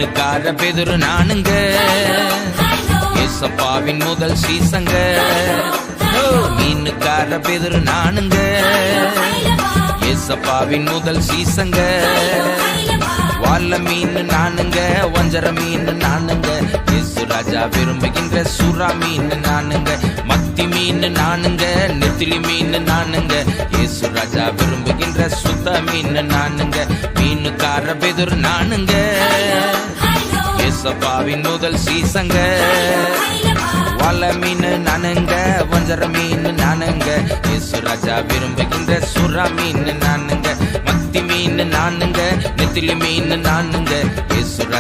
மீனுக்கார பேதுரு நானுங்க, ஏசப்பாவின் முதல் சீசங்க. மீனுக்கார பேதுரு நானுங்க, ஏசப்பாவின் முதல் சீசங்க. வாழ மீன் நானுங்க, வஞ்சர மீன் நானுங்க, இயேசு ராஜா விரும்புகின்ற சுறா மீன் நானுங்க. மத்தி மீன் நானுங்க, நெத்திலி மீன் நானுங்க, இயேசு ராஜா விரும்புகின்ற சுத்த மீன் நானுங்க. மீனுக்கார பேதுரு நானுங்க, ஏசப்பாவின் முதல் சீசங்க. வாழ மீன் நானுங்க, வஞ்சர மீன் நானுங்க, இயேசு ராஜா விரும்புகின்ற சுறா மீன் நானுங்க. மத்தி மீன் நானுங்க, நெத்திலி மீன் நானுங்க, இயேசு ராஜா